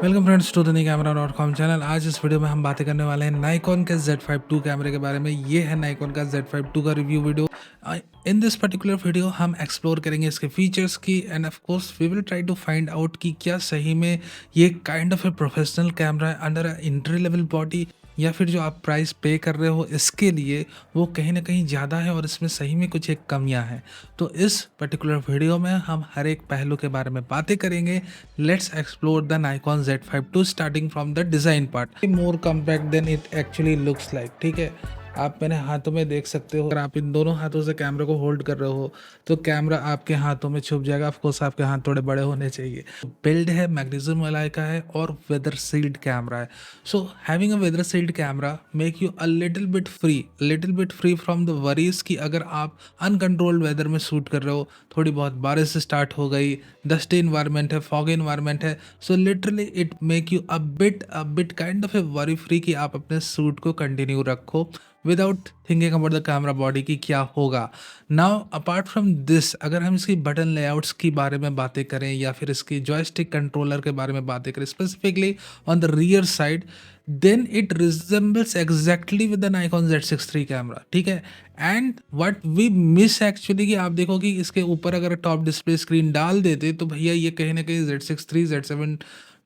Welcome friends to the camera dot com channel. आज इस video में हम बातें करने वाले हैं नाइकॉन के Z5 II कैमरे के बारे में। ये है नाइकॉन का Z5 II का review video. In this particular video हम एक्सप्लोर करेंगे इसके फीचर्स की and of course we will try to find out कि क्या सही में ये kind of a professional camera है under a entry level body, या फिर जो आप प्राइस पे कर रहे हो इसके लिए वो कहीं ना कहीं ज़्यादा है और इसमें सही में कुछ एक कमियां हैं। तो इस पर्टिकुलर वीडियो में हम हर एक पहलू के बारे में बातें करेंगे। Let's explore the Nikon Z5 II starting from the design part. More compact than it actually looks like. ठीक है, आप मेरे हाथों में देख सकते हो। अगर आप इन दोनों हाथों से कैमरा को होल्ड कर रहे हो तो कैमरा आपके हाथों में छुप जाएगा। ऑफ कोर्स आपके हाथ थोड़े बड़े होने चाहिए। बिल्ड है मैग्नीशियम एलॉय का है और वेदर सील्ड कैमरा है। So having a weather sealed camera make you a little bit free from the worries कि अगर आप अनकंट्रोल्ड वेदर में शूट कर रहे हो, थोड़ी बहुत बारिश स्टार्ट हो गई, डस्टी इन्वायरमेंट है, फॉगी इन्वायरमेंट है, so literally it make you a bit kind of A worry free कि आप अपने शूट को कंटिन्यू रखो without thinking about the camera body की क्या होगा। नाउ अपार्ट फ्रॉम दिस, अगर हम इसकी बटन लेआउट्स की बारे में बातें करें या फिर इसकी जॉयस्टिक कंट्रोलर के बारे में बातें करें specifically on the rear side, then it resembles exactly with the Nikon Z6 III camera. ठीक है, and what we miss actually कि आप देखो कि इसके ऊपर अगर टॉप डिस्प्ले स्क्रीन डाल देते तो भैया ये कहीं ना कहीं Z6 III Z7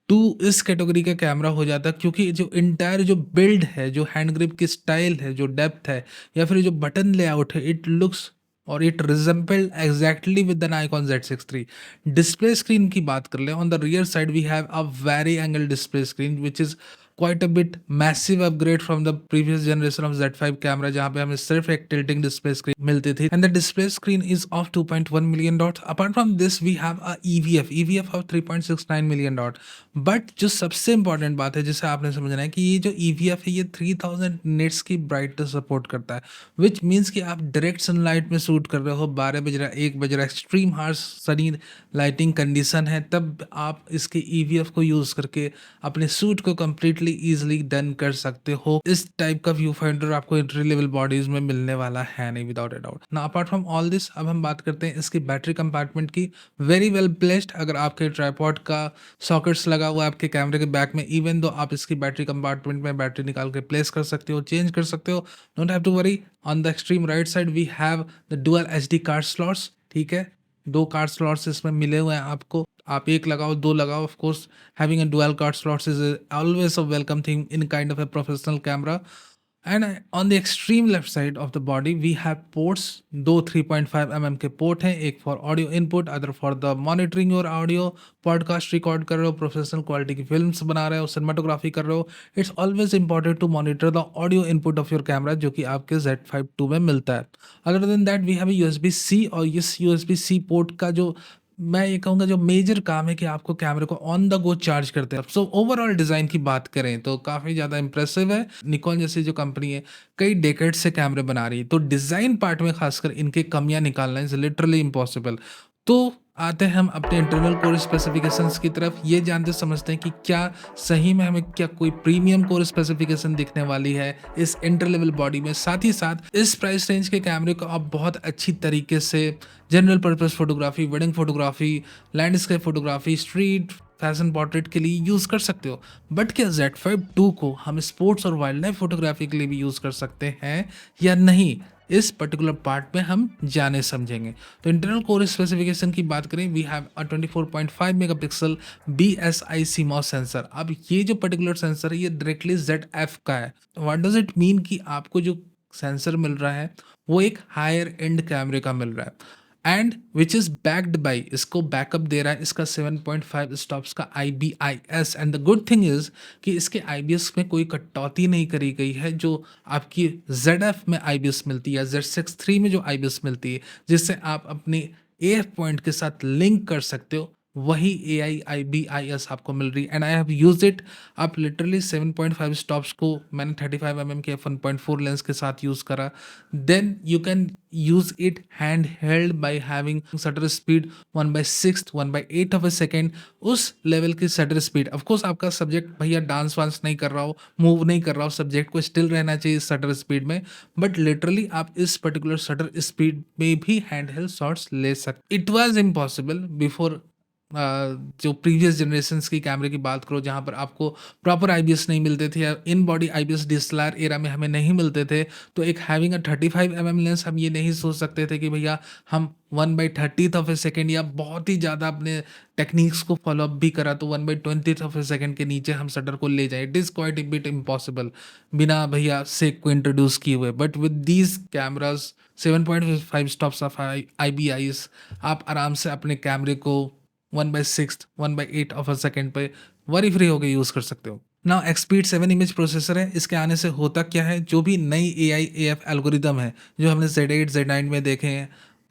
II इस कैटेगरी का कैमरा हो जाता, क्योंकि जो इंटायर जो बिल्ड है, जो हैंड ग्रिप की स्टाइल है, जो डेप्थ है, या फिर जो बटन लेआउट है, इट लुक्स और it resembled exactly with the Nikon Z6 III। Display screen की बात कर ले, on the rear side we have a very angle display screen which is quite a bit massive upgrade from the previous generation of Z5 camera, जहाँ पे हमें सिर्फ एक tilting display screen मिलती थी and the display screen is of 2.1 million dots. Apart from this we have a EVF of 3.69 million dot. But जो सबसे important बात है जिसे आपने समझना है कि ये जो EVF है ये 3000 निट्स की ब्राइटनेस सपोर्ट करता है, विच मीन्स कि आप डायरेक्ट सनलाइट में शूट कर रहे हो, 12 बज रहा, 1 बज रहा, extreme harsh Sunny lighting condition है, तब आप इसके EVF को यूज़ करके अपने शूट को कम्प्लीटली इजीली डन कर सकते हो। इस टाइप का व्यू फाइंडर आपको एंट्री लेवल बॉडीज में मिलने वाला है नहीं, विदाउट ए डाउट ना। अपार्ट फ्रॉम ऑल दिस, अब हम बात करते हैं इसकी बैटरी कंपार्टमेंट की। Very well placed. अगर आपके ट्राइपॉड का सॉकेट्स लगा हुआ है आपके कैमरे के बैक में, इवन दो आप इसकी बैटरी कंपार्टमेंट में बैटरी निकाल के प्लेस कर सकते हो, चेंज कर सकते हो, don't have to worry. On the extreme right side we have the dual SD card slots. ठीक है, 2 कार्ड स्लॉट्स इसमें मिले हुए हैं आपको। आप एक लगाओ, 2 लगाओ, of course having a dual card slots is always a welcome thing in kind of a professional camera. And on the extreme left side of the body we have ports, दो 3.5 mm के port हैं, एक for audio input, other for the monitoring your audio, podcast record कर रहे हो, professional quality की films बना रहे हो, सिनेमाटोग्राफी कर रहे हो, it's always important to monitor the audio input of your camera, जो कि आपके Z5 II में मिलता है। Other than that we have USB-C, और इस USB-C पोर्ट का जो मैं ये कहूँगा जो मेजर काम है कि आपको कैमरे को ऑन द गो चार्ज करते हैं। सो ओवरऑल डिज़ाइन की बात करें तो काफ़ी ज़्यादा इंप्रेसिव है। निकॉन जैसी जो कंपनी है कई डेकेड से कैमरे बना रही है, तो डिज़ाइन पार्ट में खासकर इनके कमियां निकालना इज लिटरली इम्पॉसिबल। तो आते हैं हम अपने इंटरनल कोर स्पेसिफिकेशंस की तरफ। ये जानते समझते हैं कि क्या सही में हमें क्या कोई प्रीमियम कोर स्पेसिफिकेशन दिखने वाली है इस इंटर लेवल बॉडी में। साथ ही साथ इस प्राइस रेंज के कैमरे को आप बहुत अच्छी तरीके से general purpose photography, wedding photography, landscape photography, street fashion portrait के लिए यूज़ कर सकते हो। बट क्या Z5 II को हम स्पोर्ट्स और वाइल्ड लाइफ फोटोग्राफी के लिए भी यूज़ कर सकते हैं या नहीं, इस पर्टिकुलर पार्ट में हम जाने समझेंगे। तो इंटरनल कोर स्पेसिफिकेशन की बात करें, we have a 24.5 megapixel BSI CMOS सेंसर। अब ये जो पर्टिकुलर सेंसर है ये डायरेक्टली ZF का है। व्हाट डज इट मीन कि आपको जो सेंसर मिल रहा है वो एक हायर एंड कैमरे का मिल रहा है, and which is backed by, इसको बैकअप दे रहा है इसका 7.5 स्टॉप्स का IBIS। And the good thing is कि इसके IBS में कोई कटौती नहीं करी गई है जो आपकी ZF में IBS मिलती है या Z6 III में जो IBS मिलती है, जिससे आप अपने AF पॉइंट के साथ लिंक कर सकते हो, वही AI IBIS आपको मिल रही है। And I have use it. आप लिटरली 7.5 स्टॉप्स को मैंने 35 mm के f1.4 लेंस के साथ यूज करा। Then you can use it hand held by having shutter speed 1/6 1/8 of a second. उस लेवल की शटर स्पीड, ऑफकोर्स आपका सब्जेक्ट भैया डांस वांस नहीं कर रहा हो, मूव नहीं कर रहा हो, सब्जेक्ट को स्टिल रहना चाहिए इस शटर स्पीड में, बट लिटरली आप इस पर्टिकुलर शटर स्पीड में भी हैंड हेल्ड शॉट्स ले सकते। इट वॉज इम्पॉसिबल बिफोर जो प्रीवियस जनरेशन्स की कैमरे की बात करो, जहाँ पर आपको प्रॉपर आईबीएस नहीं मिलते थे या in body IBS DSLR era में हमें नहीं मिलते थे, तो एक हैविंग अ 35 लेंस हम ये नहीं सोच सकते थे कि भैया हम 1/30th ऑफ ए सेकेंड या बहुत ही ज़्यादा अपने टेक्निक्स को फॉलो अप भी करा तो 1/20th ऑफ ए सेकेंड के नीचे हम शटर को ले जाए। It is quite a bit impossible बिना भैया सेक को इंट्रोड्यूस किए हुए। But with these cameras 7.5 stops of IBIs, आप आराम से अपने कैमरे को 1/6 1/8 ऑफ अ सेकेंड पे वरी फ्री होकर यूज़ कर सकते हो। ना एक्सपीड 7 इमेज प्रोसेसर है। इसके आने से होता क्या है, जो भी नई AI AF एल्गोरिदम है जो हमने Z8 Z9 में देखे हैं,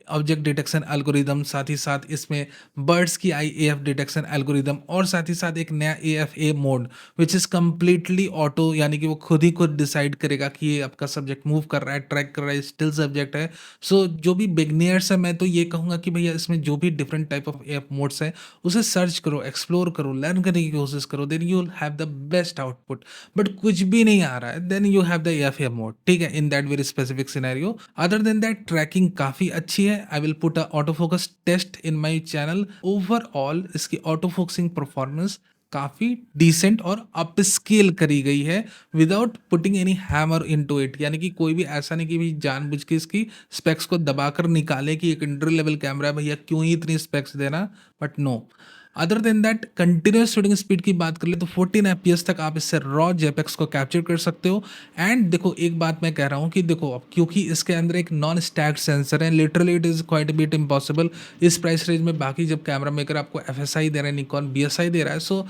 ऑब्जेक्ट डिटेक्शन एल्गोरिदम, साथ ही साथ इसमें बर्ड्स की आई AF डिटेक्शन एल्गोरिदम, और साथ ही साथ एक नया AFA mode which is completely auto, यानी कि वो खुद डिसाइड करेगा कि ये आपका सब्जेक्ट मूव कर रहा है, ट्रैक कर रहा है, स्टिल सब्जेक्ट है। सो जो भी बिगनियर्स है, मैं तो ये कहूँगा कि भैया इसमें जो भी different type of AF modes है उसे सर्च करो, एक्सप्लोर करो, लर्न करने की कोशिश करो, then you will have the best output. But कुछ भी नहीं आ रहा है, then you have the AFA mode, ठीक है, in that very specific scenario. Other than that tracking काफ़ी अच्छी है। I will put a auto focus test in my channel. Overall इसकी ऑटो फोकसिंग परफॉर्मेंस काफ़ी डिसेंट और अप स्केल करी गई है without putting any hammer into it, यानी कि कोई भी ऐसा नहीं कि भी जानबूझ के इसकी स्पेक्स को दबाकर निकाले कि एक इंटरव्यू लेवल कैमरा है भैया क्यों ही इतनी स्पेक्स देना, but no. Other than that continuous shooting speed की बात कर ले तो 14 FPS तक आप इससे रॉ जेपेक्स को कैप्चर कर सकते हो। एंड देखो एक बात मैं कह रहा हूँ कि देखो अब क्योंकि इसके अंदर एक नॉन स्टैक्ड सेंसर है, literally it is quite bit impossible इस प्राइस रेंज में। बाकी जब कैमरा मेकर आपको FSI दे रहा है, निकॉन BSI दे रहा है, सो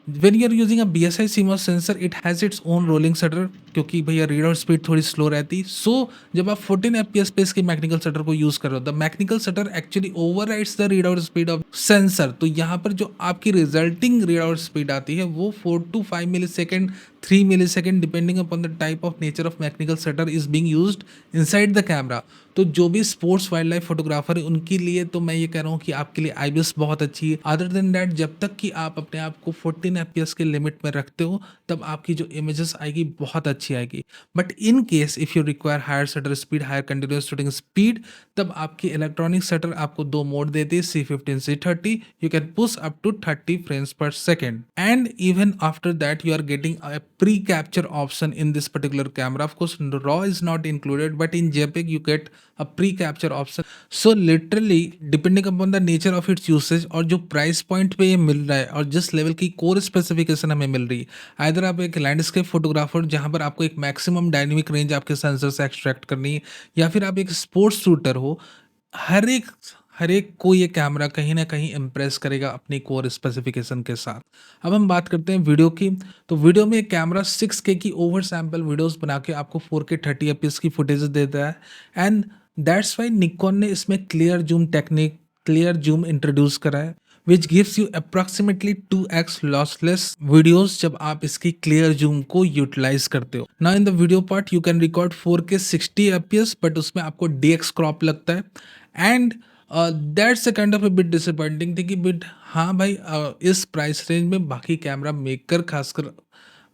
when you're using a BSI CMOS sensor, it has its own rolling shutter, क्योंकि भैया रीड आउट स्पीड थोड़ी स्लो रहती। सो जब आप 14 FPS पे इसके मैकेनिकल शटर को यूज कर रहे हो, the mechanical shutter actually overrides the read out speed of sensor. तो यहाँ पर जो आपकी रिजल्टिंग रीड आउट स्पीड आती है वो 4 to 5 millisecond, 3 millisecond, depending upon the type of nature of mechanical shutter is being used inside the camera. तो जो भी स्पोर्ट्स वाइल्ड लाइफ फोटोग्राफर है उनके लिए तो मैं ये कह रहा हूँ कि आपके लिए IBIS बहुत अच्छी है। अदर देन दैट जब तक कि आप अपने आप को 14 FPS के लिमिट में रखते हो तब आपकी जो इमेजेस आएगी बहुत अच्छी आएगी। But in case if you require higher shutter speed, higher continuous shooting speed, तब आपकी इलेक्ट्रॉनिक शटर आपको दो मोड देती है, C15 C30। You can push up to 30 frames per second, and even after that you are getting a pre-capture option in this particular camera. Of course RAW is not included, but in JPEG you get a pre-capture option. So literally depending upon the nature of its usage और जो price point पे ये मिल रहा है और जिस level की core specification हमें मिल रही है, आइदर आप एक लैंडस्केप फोटोग्राफर जहाँ पर आपको एक मैक्सिमम डायनेमिक रेंज आपके सेंसर से एक्सट्रैक्ट करनी है, या फिर आप एक स्पोर्ट्स शूटर हो, हर एक को ये कैमरा कहीं ना कहीं इम्प्रेस करेगा अपनी कोर स्पेसिफिकेशन के साथ। अब हम बात करते हैं वीडियो की। तो वीडियो में कैमरा 6K की ओवर सैम्पल वीडियोस बना के आपको 4K 30 FPS की फुटेज देता है। एंड दैट्स वाई निकॉन ने इसमें clear zoom technique, clear zoom introduce करा है, which gives you approximately 2x lossless videos जब आप इसकी क्लियर जूम को यूटिलाइज करते हो। ना in the video part you can record 4K 60 FPS, but उसमें आपको DX क्रॉप लगता है। And that's a kind of a bit disappointing थी कि बिट हाँ भाई इस प्राइस रेंज में बाकी कैमरा मेकर खासकर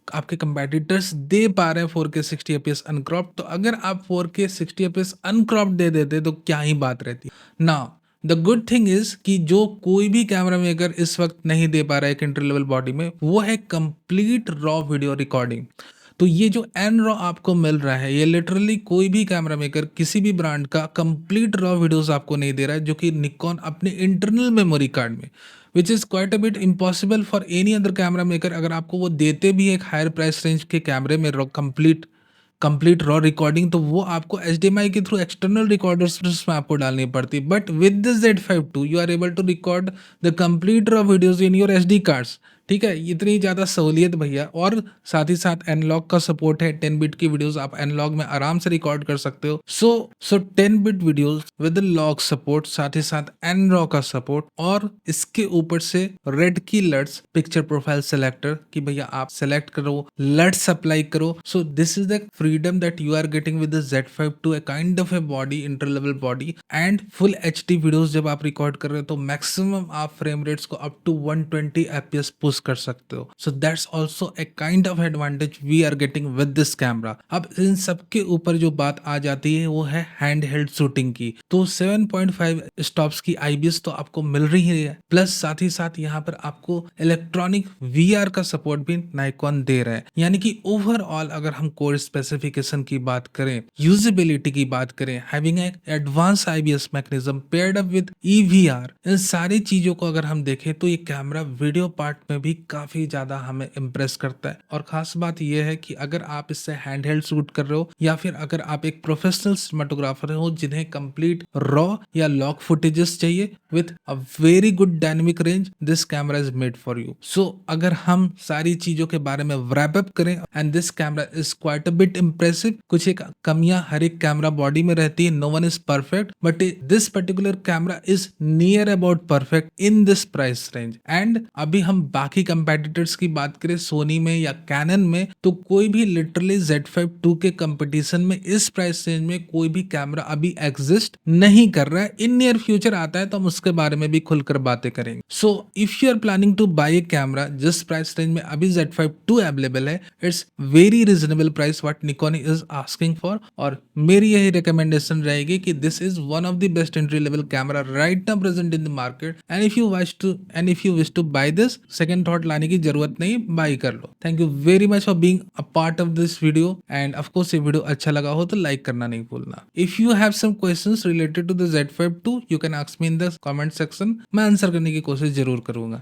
आपके कंपेटिटर्स दे पा रहे हैं 4K 60 FPS अनक्रॉप, तो अगर आप 4K 60 FPS अनक्रॉप दे देते तो क्या ही बात रहती। ना द गुड थिंग इज कि जो कोई भी कैमरा मेकर इस वक्त नहीं दे पा रहा है एक इंटर लेवल बॉडी में, वो है कंप्लीट रॉ वीडियो रिकॉर्डिंग। तो ये जो एन रॉ आपको मिल रहा है, ये लिटरली कोई भी कैमरा मेकर किसी भी ब्रांड का कंप्लीट रॉ वीडियोस आपको नहीं दे रहा है, जो कि निकॉन अपने इंटरनल मेमोरी कार्ड में, which is quite a bit impossible for any other camera maker. अगर आपको वो देते भी एक हायर प्राइस रेंज के कैमरे में कंप्लीट रॉ रिकॉर्डिंग, तो वो आपको HDMI के थ्रू एक्सटर्नल रिकॉर्डर्स में आपको डालनी पड़ती। But with the Z5 II you are able to record the complete raw videos in your SD cards. ठीक है, इतनी ज़्यादा सहूलियत भैया। और साथ ही साथ एनलॉग का सपोर्ट है, 10 बिट की वीडियोस आप एनलॉग में आराम से रिकॉर्ड कर सकते हो। सो 10 bit videos with log support, साथ ही साथ एनरॉ का सपोर्ट, और इसके ऊपर से रेड की लट्स पिक्चर प्रोफाइल सेलेक्टर कि भैया आप सेलेक्ट करो, लट्स अप्लाई करो। So this is the freedom that you are getting with the Z5 II, a kind of a body, inter level body. And full HD videos जब आप रिकॉर्ड कर रहे हो तो मैक्सिमम आप फ्रेम रेट्स को up to 120 FPS push use कर सकते हो। So that's also a kind of advantage we are getting with this camera. अब इन सब के ऊपर जो बात आ जाती है वो है हैंड हेल्ड शूटिंग की। तो 7.5 स्टॉप्स की आईबीएस तो आपको मिल रही है, प्लस साथ ही साथ यहाँ पर आपको इलेक्ट्रॉनिक वीआर का सपोर्ट भी नाइकॉन दे रहा है। यानी कि ओवरऑल अगर हम कोर स्पेसिफिकेशन की बात करें, यूजेबिलिटी की बात करें, having advance IBS mechanism paired up with EVR, इन सारी चीजों को अगर हम देखें तो ये कैमरा वीडियो पार्ट में भी काफी ज्यादा हमें इम्प्रेस करता है। और खास बात यह है कि अगर आप इससे हैंड हेल्ड शूट कर रहे हो या फिर अगर आप एक प्रोफेशनल सिनेमाटोग्राफर हो जिन्हें कंप्लीट रॉ या लॉक फुटेजेस चाहिए with a very good dynamic range, this camera is made for you. So अगर हम सारी चीजों के बारे में रैप अप करें, and this camera is quite a bit impressive. कुछ एक कमियां हर एक कैमरा बॉडी में रहती है, no one is perfect, but this particular camera is near about perfect in this price range. And अभी हम बाकी कंपेटिटर्स की बात करें सोनी में या कैनन में, तो कोई भी लिटरली Z5 II के कंपटीशन में इस प्राइस रेंज में कोई भी कैमरा अभी एग्जिस्ट नहीं कर रहा है। इन नियर फ्यूचर आता है तो हम उसके बारे में भी खुलकर बातें करेंगे। So if you are planning to buy a camera जिस प्राइस रेंज में अभी Z5 II अवेलेबल है, it's very reasonable price what Nikon is asking for. और मेरी यही रिकमेंडेशन रहेगी कि this is one of the best entry level camera right now present in the market. And if you wish to buy this, second thought लाने की जरूरत नहीं, buy कर लो। Thank you very much for being a part of this video. And of course ये video अच्छा लगा हो तो लाइक करना नहीं भूलना। If you have some questions related to the Z5 II, you can ask me in the comment section. मैं answer करने की कोशिश जरूर करूंगा।